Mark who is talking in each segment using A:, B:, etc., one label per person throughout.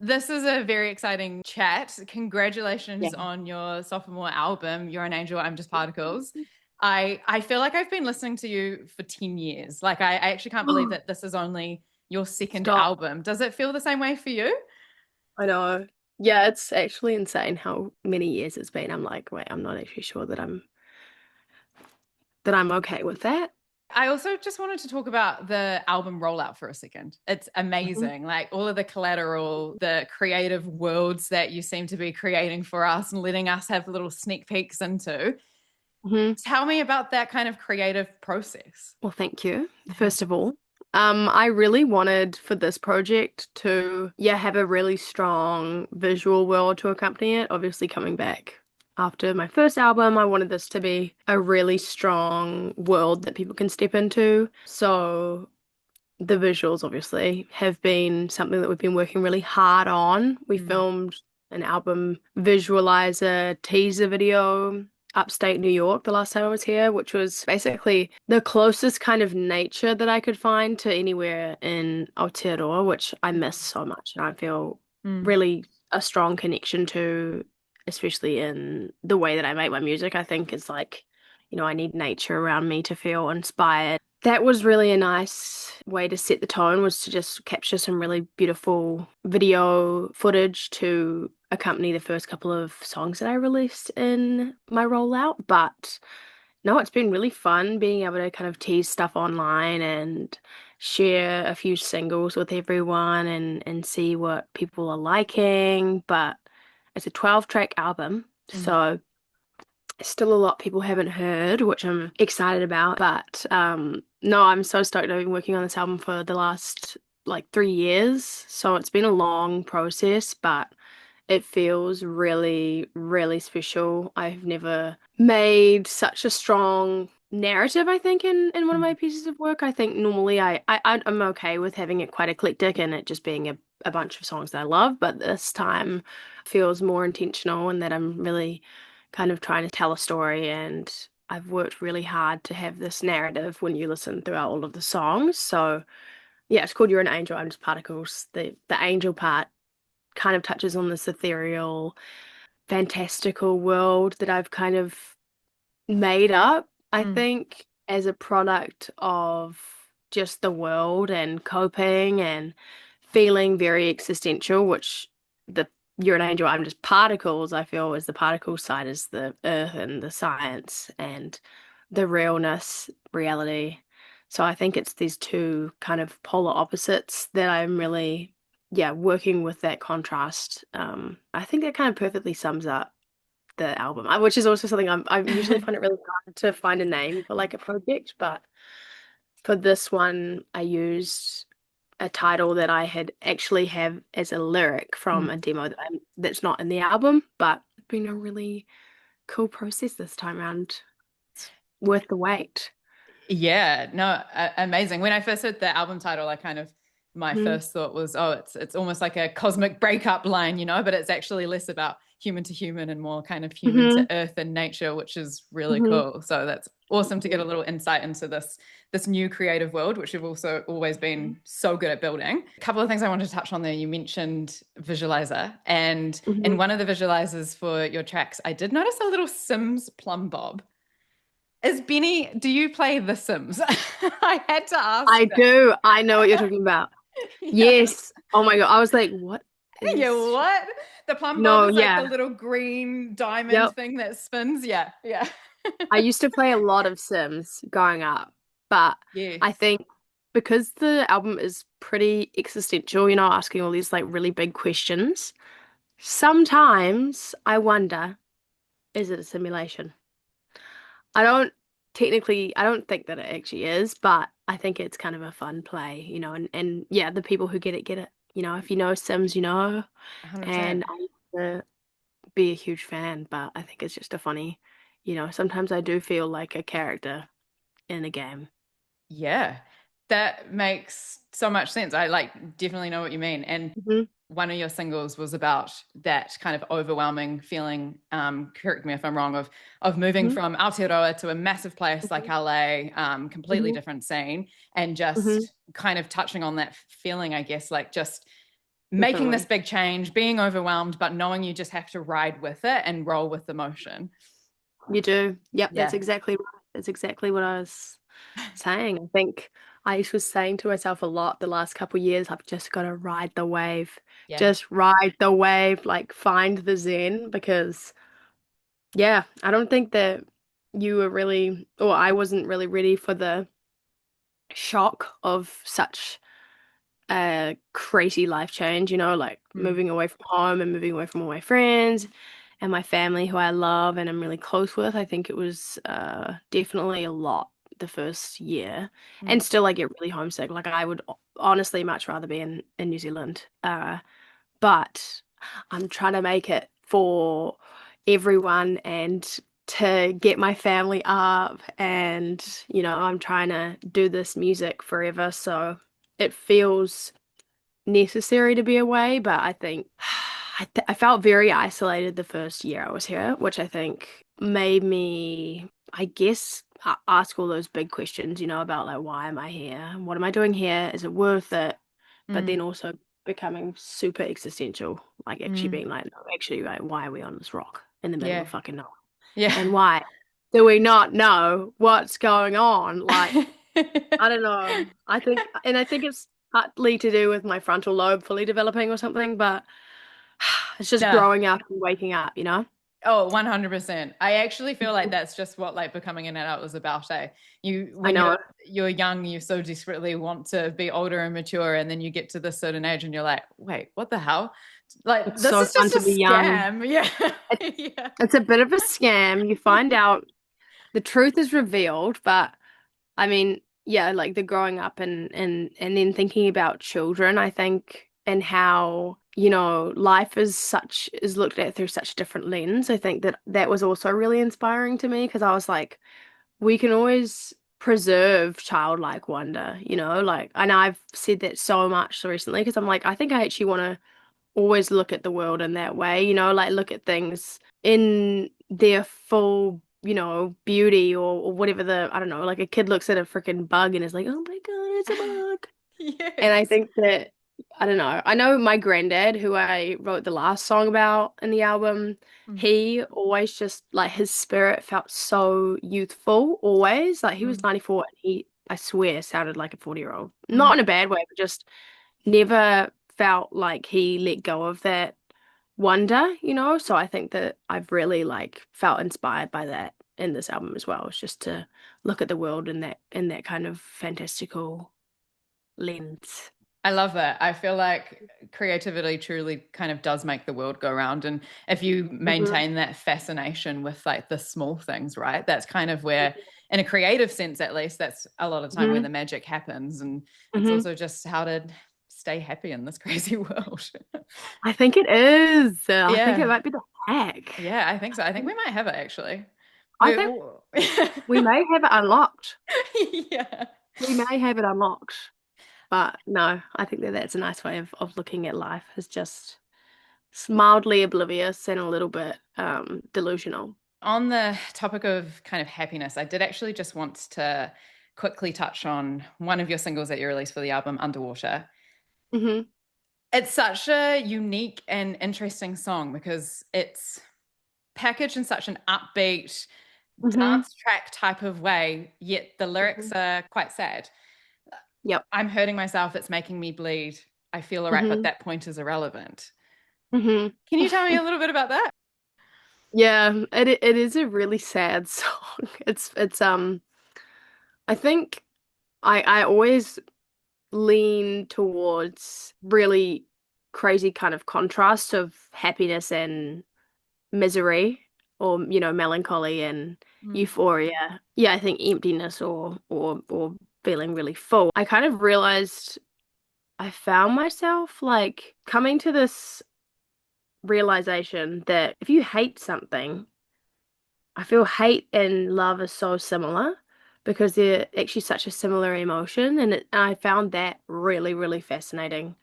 A: This is a very exciting chat.
B: Yeah.
A: Congratulations on your sophomore album, You're an Angel, I'm Just Particles. I feel like I've been listening to you for 10 years. Like I actually can't believe that this is only your second
B: Stop.
A: album. Does it feel the same way for you?
B: I know. Yeah, it's actually insane how many years it's been. I'm like, wait, I'm not actually sure that I'm okay with that.
A: I also just wanted to talk about the album rollout for a second. It's
B: Mhm.
A: amazing. Like all of the collateral, the creative worlds that you seem to be creating for us and letting us have little sneak peeks into.
B: Mhm.
A: Tell me about that kind of creative process.
B: Well, thank you, first of all. I really wanted for this project to, yeah, have a really strong visual world to accompany it. Obviously, coming back after my first album, I wanted this to be a really strong world that people can step into. So the visuals obviously have been something that we've been working really hard on. We
A: Mm.
B: filmed an album visualizer teaser video upstate New York the last time I was here, which was basically the closest kind of nature that I could find to anywhere in Aotearoa, which I miss so much and I feel
A: Mm.
B: really a strong connection to, especially in the way that I make my music. I think it's like, I need nature around me to feel inspired. That was really a nice way to set the tone, was to just capture some really beautiful video footage to accompany the first couple of songs that I released in my rollout. But no, it's been really fun being able to kind of tease stuff online and share a few singles with everyone and see what people are liking. But it's a 12-track album,
A: Mm.
B: so still a lot people haven't heard, which I'm excited about. But no, I'm so stoked. I've been working on this album for the last like 3 years. So it's been a long process, but it feels really, really special. I've never made such a strong narrative, I think, in one of my
A: Mm.
B: pieces of work. I think normally I'm okay with having it quite eclectic and it just being a bunch of songs that I love, but this time feels more intentional and that I'm really kind of trying to tell a story, and I've worked really hard to have this narrative when you listen throughout all of the songs. So yeah, it's called You're an Angel, I'm Just Particles. The angel part kind of touches on this ethereal, fantastical world that I've kind of made up, I
A: Mm.
B: think, as a product of just the world and coping and feeling very existential, which the You're an Angel, I'm Just Particles, I feel, is the particle side, is the earth and the science and the realness, reality. So I think it's these two kind of polar opposites that I'm really, yeah, working with that contrast. I think that kind of perfectly sums up the album, which is also something I usually find it really hard to find a name for like a project, but for this one, I used a title that I had actually have as a lyric from
A: Mm.
B: a demo that's not in the album, but it's been a really cool process this time around, worth the wait.
A: Yeah, no, amazing. When I first heard the album title, I kind of my
B: Hmm.
A: first thought was, oh, it's almost like a cosmic breakup line, but it's actually less about human to human and more kind of human to
B: Hmm.
A: earth and nature, which is really
B: Hmm.
A: cool. So that's awesome to get a little insight into this new creative world, which you've also always been so good at building. A couple of things I wanted to touch on there. You mentioned visualizer, and in
B: Hmm.
A: one of the visualizers for your tracks, I did notice a little Sims plumb bob. Is BENEE, do you play The Sims? I had to ask
B: I
A: that.
B: do. I know what you're talking about.
A: Yeah.
B: Yes. Oh my God. I was like, what
A: Yeah,
B: is she?
A: what? The plumb bob
B: No,
A: is like the
B: yeah.
A: little green diamond
B: Yep.
A: thing that spins. Yeah, yeah.
B: I used to play a lot of Sims growing up, but I
A: Yes.
B: think because the album is pretty existential, asking all these like really big questions, sometimes I wonder, is it a simulation? I don't think that it actually is, but I think it's kind of a fun play, and yeah, the people who get it. If you know Sims,
A: 100%.
B: and I used to be a huge fan, but I think it's just a funny, sometimes I do feel like a character in a game.
A: Yeah, that makes so much sense. I like definitely know what you mean. And
B: Hmm.
A: one of your singles was about that kind of overwhelming feeling, correct me if I'm wrong, of moving
B: Hmm.
A: from Aotearoa to a massive place like LA, completely
B: Hmm.
A: different scene, and
B: Hmm.
A: just kind of touching on that feeling, I guess, like just making this
B: definitely.
A: big change, being overwhelmed, but knowing you just have to ride with it and roll with the motion.
B: You do. Yep, that's
A: Yeah.
B: exactly right. That's exactly what I was saying. I think I was saying to myself a lot the last couple of years, I've just got to ride the wave.
A: Yeah.
B: Just ride the wave, like find the zen because yeah, I don't think that you were really, or I wasn't really ready for the shock of such a crazy life change, like
A: Mm.
B: moving away from home and moving away from all my friends and my family who I love and I'm really close with. I think it was definitely a lot the first year.
A: Mm.
B: And still I get really homesick. Like I would honestly much rather be in New Zealand. But I'm trying to make it for everyone and to get my family up and I'm trying to do this music forever, so it feels necessary to be away, but I think I felt very isolated the first year I was here, which I think made me, I guess, ask all those big questions, about like, why am I here? What am I doing here? Is it worth it? But
A: Mm.
B: then also becoming super existential, like actually
A: Mm.
B: being like, no, actually, like, why are we on this rock in the middle
A: Yeah.
B: of fucking nowhere?
A: Yeah.
B: And why do we not know what's going on? Like, I don't know. I think it's partly to do with my frontal lobe fully developing or something, but it's just
A: Yeah.
B: growing up and waking up.
A: Oh, 100%. I actually feel like that's just what like becoming an adult is about, eh? You
B: I
A: when
B: know.
A: you're young, you so desperately want to be older and mature, and then you get to this certain age and you're like, wait, what the hell? Like
B: It's
A: this
B: so
A: is
B: fun
A: just
B: to be
A: a
B: young.
A: scam. Yeah.
B: It,
A: Yeah.
B: it's a bit of a scam. You find out the truth is revealed, but I mean, yeah, like the growing up and then thinking about children, I think, and how, life is looked at through such a different lens. I think that that was also really inspiring to me because I was like, we can always preserve childlike wonder, like, and I've said that so much recently because I'm like, I think I actually want to always look at the world in that way, like look at things in their full, beauty or whatever I don't know, like a kid looks at a freaking bug and is like, oh my God, it's a bug. And I
A: Yes.
B: think that, I don't know, I know my granddad, who I wrote the last song about in the album,
A: Mm.
B: he always just like his spirit felt so youthful, always. Like he was
A: Mm.
B: 94 and I swear, sounded like a 40-year-old. Not
A: Mm.
B: in a bad way, but just never felt like he let go of that wonder, So I think that I've really like felt inspired by that in this album as well. It's just to look at the world in that kind of fantastical lens.
A: I love that. I feel like creativity truly kind of does make the world go round. And if you
B: Hmm.
A: maintain that fascination with like the small things, right? That's kind of where, in a creative sense at least, that's a lot of the time where
B: Hmm.
A: the magic happens. And it's
B: Hmm.
A: also just how to stay happy in this crazy world.
B: I think it is. I think it
A: Yeah.
B: might be the hack.
A: Yeah, I think so. I think we might have it actually.
B: I
A: We
B: think we may have it unlocked.
A: yeah.
B: We may have it unlocked. But no, I think that that's a nice way of looking at life, is just mildly oblivious and a little bit delusional.
A: On the topic of kind of happiness, I did actually just want to quickly touch on one of your singles that you released for the album, Underwater.
B: Hmm.
A: It's such a unique and interesting song because it's packaged in such an upbeat
B: Hmm.
A: dance track type of way, yet the lyrics
B: Hmm.
A: are quite sad.
B: Yep.
A: I'm hurting myself, it's making me bleed. I feel all right, but
B: Hmm.
A: that point is irrelevant.
B: Hmm.
A: Can you tell me a little bit about that?
B: Yeah, it is a really sad song. It's I think I always lean towards really crazy kind of contrast of happiness and misery, or melancholy and
A: Mm.
B: euphoria. Yeah, I think emptiness or feeling really full. I kind of realized I found myself like coming to this realization that if you hate something, I feel hate and love are so similar because they're actually such a similar emotion, and I found that really, really fascinating.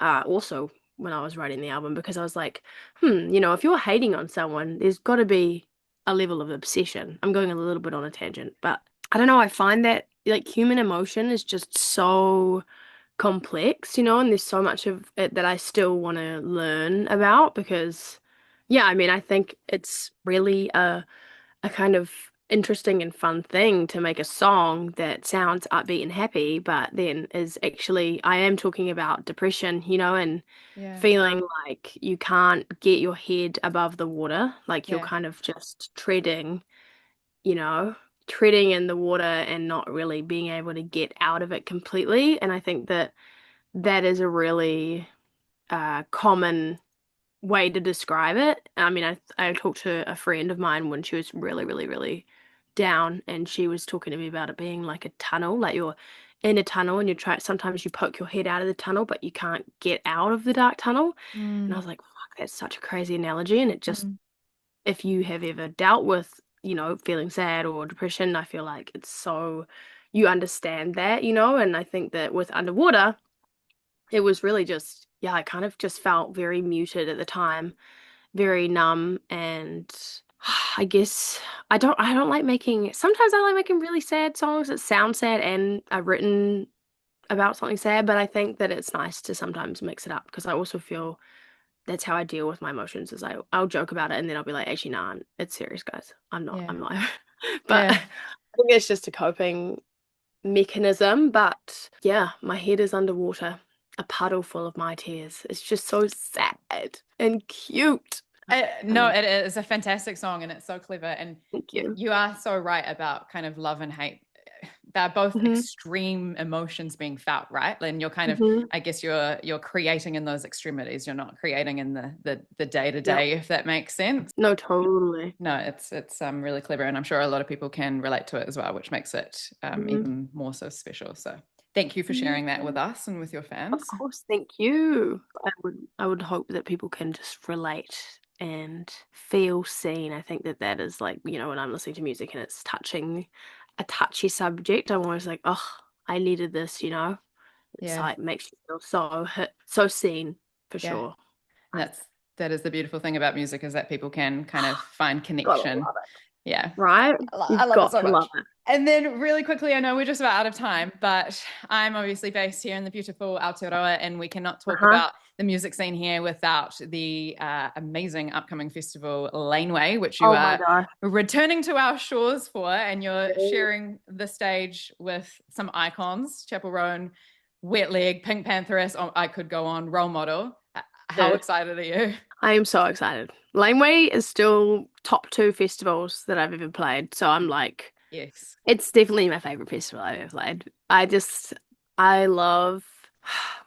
B: Also when I was writing the album, because I was like, if you're hating on someone, there's got to be a level of obsession. I'm going a little bit on a tangent, but I don't know. I find that like human emotion is just so complex, you know, and there's so much of it that I still want to learn about because, yeah, I mean, I think it's really a kind of interesting and fun thing to make a song that sounds upbeat and happy, but then is actually, I am talking about depression, you know, and
A: Yeah.
B: feeling like you can't get your head above the water, like you're
A: Yeah.
B: kind of just treading, you know, treading in the water and not really being able to get out of it completely. And I think that that is a really common way to describe it. I mean, I talked to a friend of mine when she was really, really, really down, and she was talking to me about it being like a tunnel, like you're in a tunnel and you try sometimes you poke your head out of the tunnel, but you can't get out of the dark tunnel. And I
A: Mm,
B: was like, fuck, that's such a crazy analogy. And it just,
A: mm,
B: if you have ever dealt with, you know, feeling sad or depression, I feel like it's so you understand that, you know, and I think that with underwater it was really just, yeah, I kind of just felt very muted at the time, very numb, and I guess I don't like making, sometimes I like making really sad songs that sound sad and are written about something sad, but I think that it's nice to sometimes mix it up because I also feel that's how I deal with my emotions is I'll joke about it and then I'll be like, actually, nah, it's serious, guys.
A: yeah.
B: I'm not. But I
A: Yeah.
B: think it's just a coping mechanism, but yeah, my head is underwater, a puddle full of my tears. It's just so sad and cute. I
A: No,
B: love
A: it is a fantastic song and it's so clever. And
B: it. Thank you.
A: you are so right about kind of love and hate. They're both
B: Hmm.
A: extreme emotions being felt, right? And you're kind of,
B: Hmm.
A: I guess you're creating in those extremities. You're not creating in the day to
B: Yep.
A: day, if that makes sense.
B: No, totally.
A: No, it's really clever, and I'm sure a lot of people can relate to it as well, which makes it
B: Hmm.
A: even more so special. So thank you for sharing that with us and with your
B: Of
A: fans.
B: course, thank you. I would hope that people can just relate and feel seen. I think that that is like, you know, when I'm listening to music and it's touching a touchy subject, I'm always like, oh, I needed this, you know? It's
A: Yeah,
B: like makes you feel so hit, so seen for
A: yeah.
B: sure. I
A: That is the beautiful thing about music is that people can kind of find
B: gotta
A: connection.
B: love it,
A: Yeah.
B: right?
A: I
B: You've
A: love it
B: got
A: so
B: to love
A: much.
B: it.
A: And then really quickly, I know we're just about out of time, but I'm obviously based here in the beautiful Aotearoa, and we cannot talk
B: Uh-huh.
A: about the music scene here without the amazing upcoming festival Laneway, which you
B: Oh my
A: are
B: gosh.
A: returning to our shores for, and you're sharing the stage with some icons, Chapel Roan, Wet Leg, Pink Pantheress, oh, I could go on, Role Model. How
B: Dude,
A: excited are you?
B: I am so excited. Laneway is still top two festivals that I've ever played. So I'm like,
A: Yes.
B: it's definitely my favorite festival I've ever played. I love,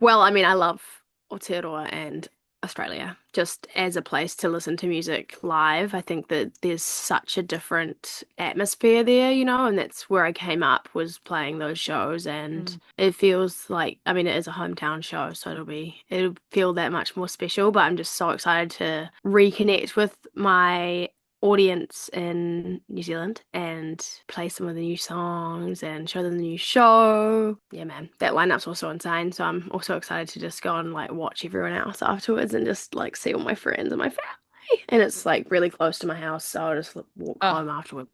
B: well, I mean, I love Aotearoa and Australia just as a place to listen to music live. I think that there's such a different atmosphere there, you know, and that's where I came up was playing those shows and
A: Mm,
B: it feels like, I mean, it is a hometown show, so it'll feel that much more special, but I'm just so excited to reconnect with my audience in New Zealand and play some of the new songs and show them the new show. Yeah, man, that lineup's also insane. So I'm also excited to just go and like watch everyone else afterwards and just like see all my friends and my family. And it's like really close to my house, so I'll just walk
A: oh,
B: home afterwards.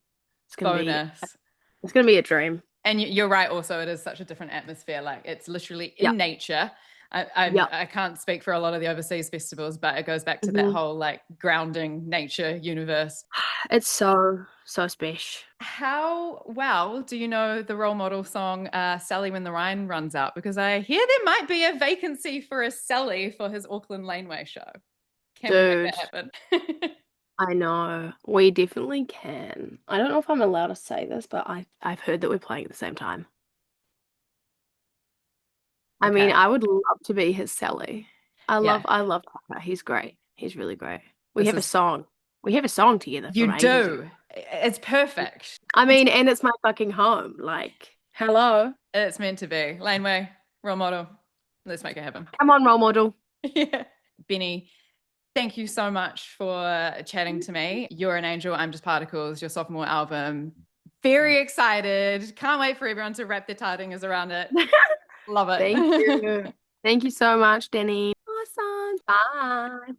B: It's gonna be
A: bonus.
B: it's gonna be a dream.
A: And you're right. Also, it is such a different atmosphere. Like it's literally
B: Yeah.
A: in nature. I
B: Yep.
A: I can't speak for a lot of the overseas festivals, but it goes back to that
B: Hmm.
A: whole like grounding nature universe.
B: It's so special.
A: How well do you know the role model song "Sally When the Rain Runs Out"? Because I hear there might be a vacancy for a Sally for his Auckland Laneway show. Can we make that
B: Dude,
A: happen?
B: I know. We definitely can. I don't know if I'm allowed to say this, but I've heard that we're playing at the same time. I mean,
A: Okay.
B: I would love to be his Sally.
A: Yeah.
B: I love Tucker. He's great. He's really great. We
A: This
B: have a
A: is
B: song. We have a song together
A: you
B: from ages ago.
A: do. It's perfect.
B: I mean, and it's my fucking home. Like, hello.
A: It's meant to be. Laneway, role model. Let's make it happen.
B: Come on, role model.
A: Yeah. BENEE, thank you so much for chatting to me. You're an angel, I'm just particles, your sophomore album. Very excited. Can't wait for everyone to wrap their tardingas around it. Love
B: Thank
A: it.
B: you. Thank you so much, Dani. Awesome. Bye.